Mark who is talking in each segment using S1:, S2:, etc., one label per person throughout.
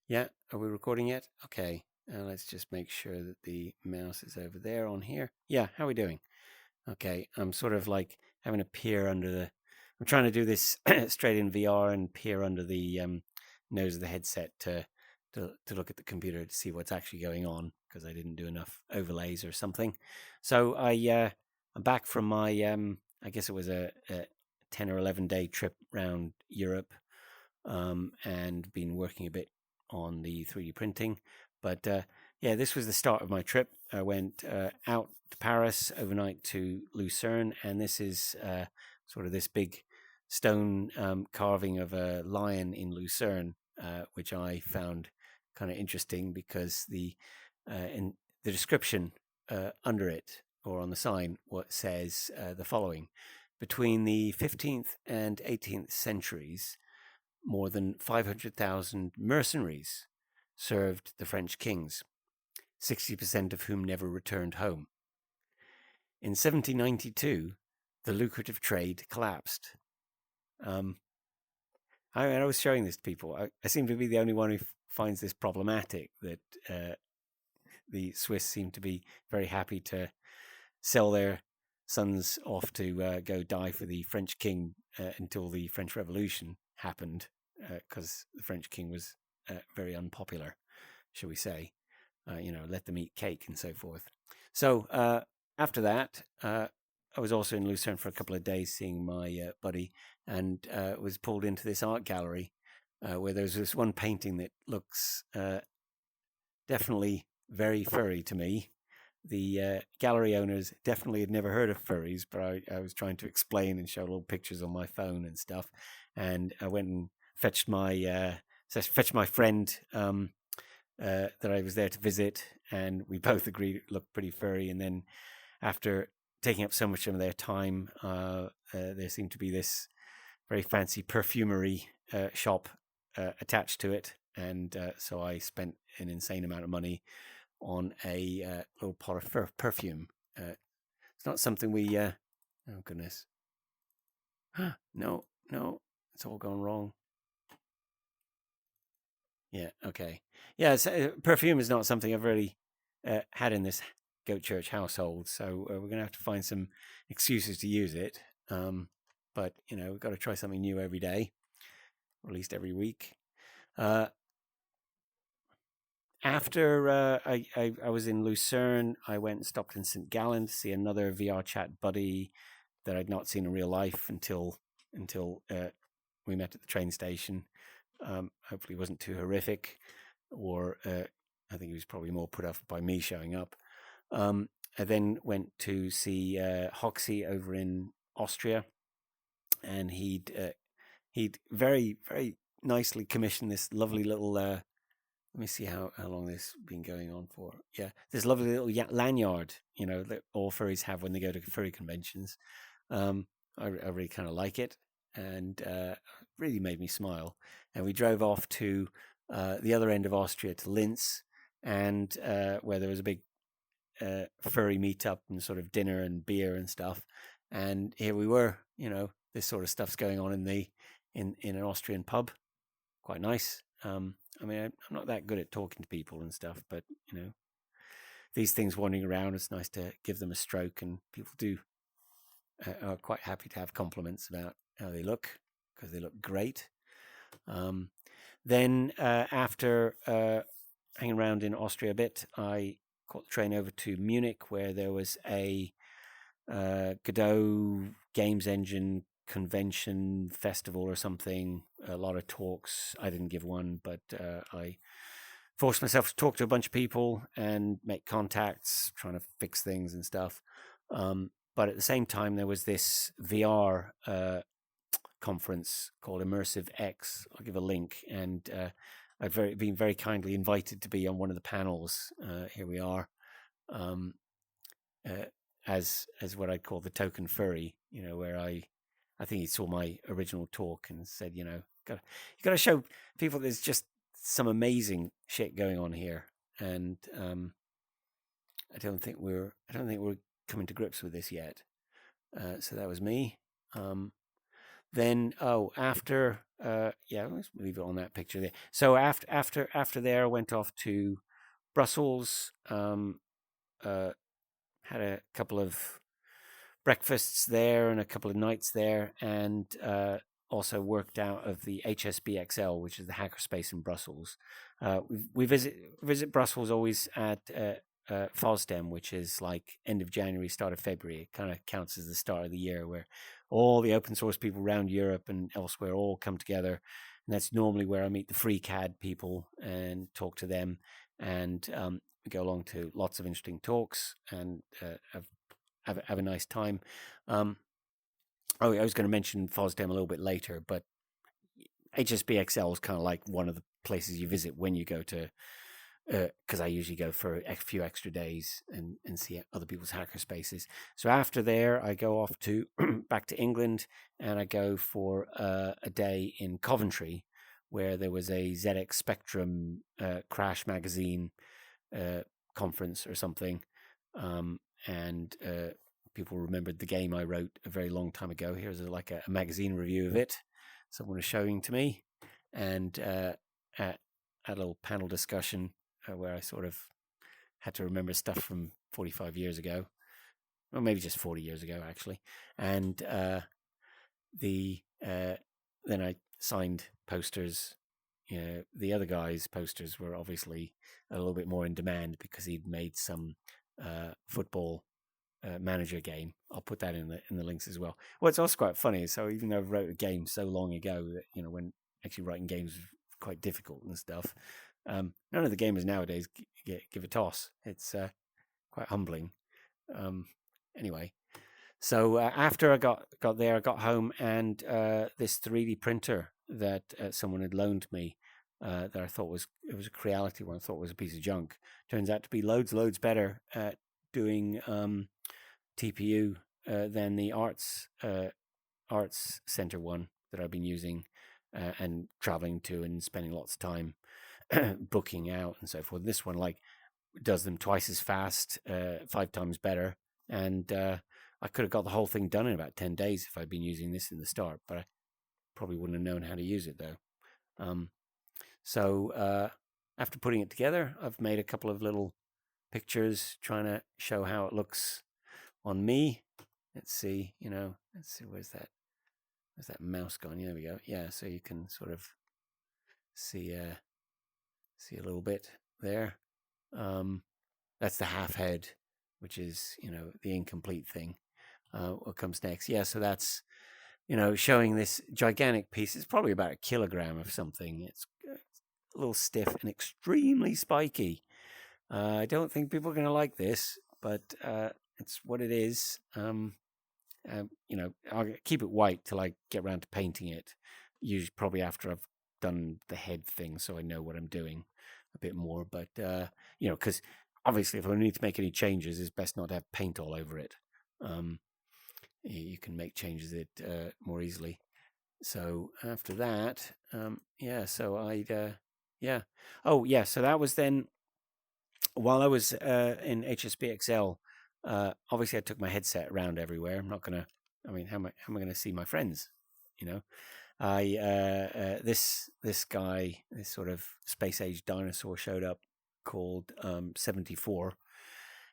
S1: Yeah, are we recording yet? Okay, let's just make sure that the mouse is over there on here. Yeah, how are we doing? Okay, I'm sort of like having a peer under the. I'm trying to do this straight in VR and peer under the nose of the headset to look at the computer to see what's actually going on because I didn't do enough overlays or something. So I'm back from my I guess it was a 10 or 11 day trip around Europe, and been working a bit on the 3D printing. But yeah, this was the start of my trip. I went out to Paris overnight to Lucerne, and this is sort of this big stone carving of a lion in Lucerne, which I found kind of interesting because in the description under it or on the sign what says the following: between the 15th and 18th centuries, more than 500,000 mercenaries served the French kings, 60% of whom never returned home. In 1792, the lucrative trade collapsed. I was showing this to people. I seem to be the only one who finds this problematic, that the Swiss seem to be very happy to sell their sons off to go die for the French king until the French Revolution happened, because the French king was very unpopular, shall we say. Let them eat cake and so forth. So after that, I was also in Lucerne for a couple of days seeing my buddy, and was pulled into this art gallery where there's this one painting that looks definitely very furry to me. The gallery owners definitely had never heard of furries, but I was trying to explain and show little pictures on my phone and stuff. And I went and fetched my friend that I was there to visit, and we both agreed it looked pretty furry. And then after taking up so much of their time, there seemed to be this very fancy perfumery shop attached to it, and so I spent an insane amount of money on a little pot of perfume. It's not something we. Oh goodness! No, it's all gone wrong. Yeah. Okay. Yeah. Perfume is not something I've really had in this Goatchurch household, so we're going to have to find some excuses to use it. But we've got to try something new every day, or at least every week. After I was in Lucerne, I went and stopped in St. Gallen to see another VR chat buddy that I'd not seen in real life until we met at the train station. Hopefully, it wasn't too horrific, or I think he was probably more put off by me showing up. I then went to see Hoxie over in Austria, and he'd very very nicely commissioned this lovely little. Let me see how long this has been going on for. Yeah, this lovely little lanyard, that all furries have when they go to furry conventions. I really kind of like it, and really made me smile. And we drove off to the other end of Austria to Linz, and where there was a big furry meetup and sort of dinner and beer and stuff. And here we were, this sort of stuff's going on in an Austrian pub. Quite nice. I mean, I'm not that good at talking to people and stuff, but these things wandering around, it's nice to give them a stroke, and people are quite happy to have compliments about how they look, because they look great. Then after hanging around in Austria a bit, I caught the train over to Munich, where there was a Godot games engine convention festival or something. A lot of talks. I didn't give one, but I forced myself to talk to a bunch of people and make contacts, trying to fix things and stuff. But at the same time, there was this VR conference called Immersive-X. I'll give a link, and I've been very kindly invited to be on one of the panels. Here we are. As what I'd call the token furry, where I think he saw my original talk and said, you got to show people there's just some amazing shit going on here, and I don't think we're coming to grips with this yet. So that was me. then after let's leave it on that picture there. So after there, I went off to Brussels. Had a couple of breakfasts there and a couple of nights there, and also worked out of the HSBXL, which is the hackerspace in Brussels. We visit Brussels always at FOSDEM, which is like end of January, start of February. It kind of counts as the start of the year, where all the open source people around Europe and elsewhere all come together. And that's normally where I meet the FreeCAD people and talk to them. And we go along to lots of interesting talks and have a nice time. I was going to mention FOSDEM a little bit later, but HSBXL is kind of like one of the places you visit when you go to, because I usually go for a few extra days and see other people's hacker spaces. So after there, I go off to back to England, and I go for a day in Coventry, where there was a ZX Spectrum Crash Magazine conference or something, and people remembered the game I wrote a very long time ago. Here's like a magazine review of it. Someone was showing to me, and had a little panel discussion where I sort of had to remember stuff from 45 years ago, or maybe just 40 years ago, actually. And then I signed posters. The other guy's posters were obviously a little bit more in demand because he'd made some football manager game. I'll put that in the links as well. Well, it's also quite funny. So even though I wrote a game so long ago that when actually writing games was quite difficult and stuff, none of the gamers nowadays give a toss. It's quite humbling. Anyway, so after I got there, I got home, and this 3D printer that someone had loaned me, that I thought was a Creality one, I thought was a piece of junk, turns out to be loads better at doing TPU than the arts center one that I've been using and traveling to and spending lots of time booking out and so forth. This one does them twice as fast, 5 times better, and I could have got the whole thing done in about 10 days if I'd been using this in the start, but I probably wouldn't have known how to use it though. So after putting it together, I've made a couple of little pictures trying to show how it looks on me. Let's see, where's that mouse gone? There we go. Yeah, so you can sort of see a little bit there. That's the half head, which is the incomplete thing. What comes next? Yeah, so that's showing this gigantic piece. It's probably about 1 kilogram of something. It's a little stiff and extremely spiky. I don't think people are going to like this, but it's what it is. I'll keep it white till I get around to painting it. Usually, probably after I've done the head thing, so I know what I'm doing a bit more. But because obviously, if I need to make any changes, it's best not to have paint all over it. You can make changes it more easily. So after that, so I'd so that was then while I was in HSBXL. Obviously, I took my headset around everywhere. I'm not gonna. I mean, how am I gonna see my friends? This guy, this sort of space age dinosaur, showed up called 74,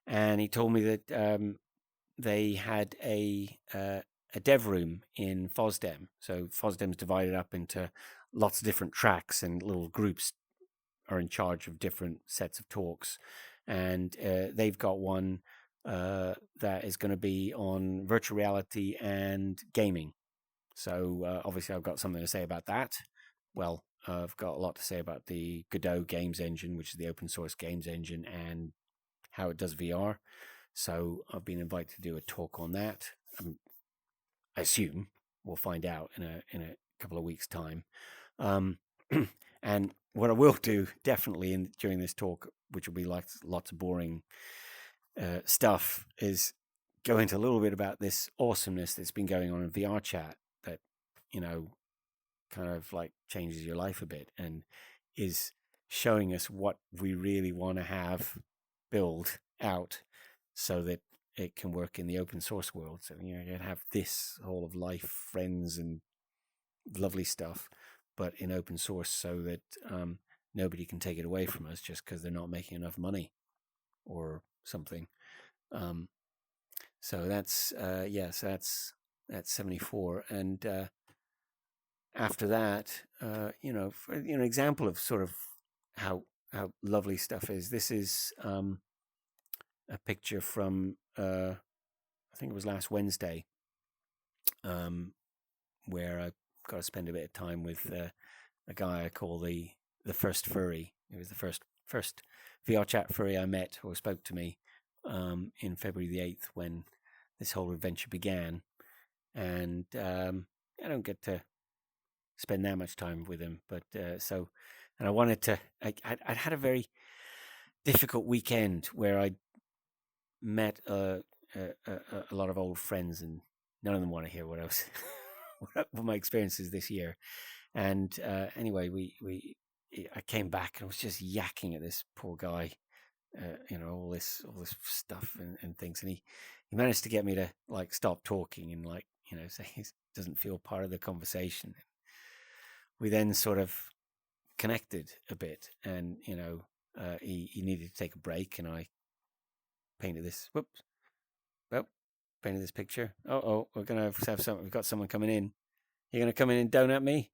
S1: and he told me that they had a dev room in FOSDEM. So FOSDEM's divided up into lots of different tracks, and little groups are in charge of different sets of talks. And they've got one that is going to be on virtual reality and gaming. So obviously I've got something to say about that. Well, I've got a lot to say about the Godot games engine, which is the open source games engine, and how it does VR. So I've been invited to do a talk on that. I assume we'll find out in a couple of weeks' time. And what I will do definitely during this talk, which will be like lots of boring stuff, is go into a little bit about this awesomeness that's been going on in VR chat that kind of like changes your life a bit and is showing us what we really want to have build out so that it can work in the open source world. So you have this whole of life, friends, and lovely stuff, but in open source so that nobody can take it away from us just because they're not making enough money or something. So that's yes, that's 74, and after that, an example of sort of how lovely stuff is. This is a picture from I think it was last Wednesday, where I got to spend a bit of time with a guy I call the first furry. It was the first VR chat furry I met or spoke to me in February the 8th when this whole adventure began, and I don't get to spend that much time with him, but and I wanted to. I'd had a very difficult weekend where I met a lot of old friends, and none of them want to hear what I was what my experiences this year. And anyway, I came back and I was just yakking at this poor guy, all this stuff and things, and he managed to get me to like stop talking and like say he doesn't feel part of the conversation. We then sort of connected a bit, and he needed to take a break, and I painted this. Painted this picture. We're gonna have some. We've got someone coming in. You're gonna come in and donut me?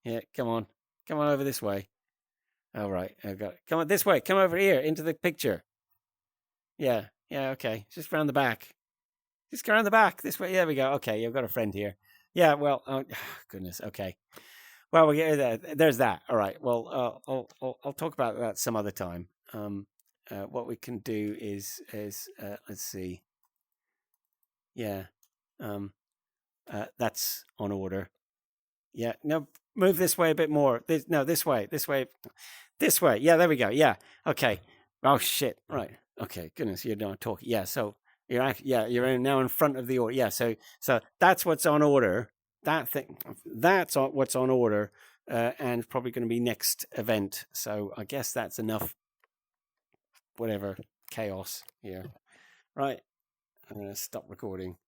S1: Yeah, come on over this way. All right, come on this way. Come over here into the picture. Yeah, okay. Just round the back. Just go around the back this way. There we go. Okay, you've got a friend here. Yeah, well, oh, goodness. Okay. Well, we get there. There's that. All right. Well, I'll talk about that some other time. What we can do is let's see. Yeah. That's on order. Yeah. No, move this way a bit more. This way. Yeah, there we go. Yeah. Okay. Oh shit. Right. Okay. Goodness, you're not talking. Yeah. So you're now in front of the order. Yeah. So that's what's on order. That's what's on order, and probably going to be next event. So I guess that's enough. Whatever chaos here. Right. I'm going to stop recording.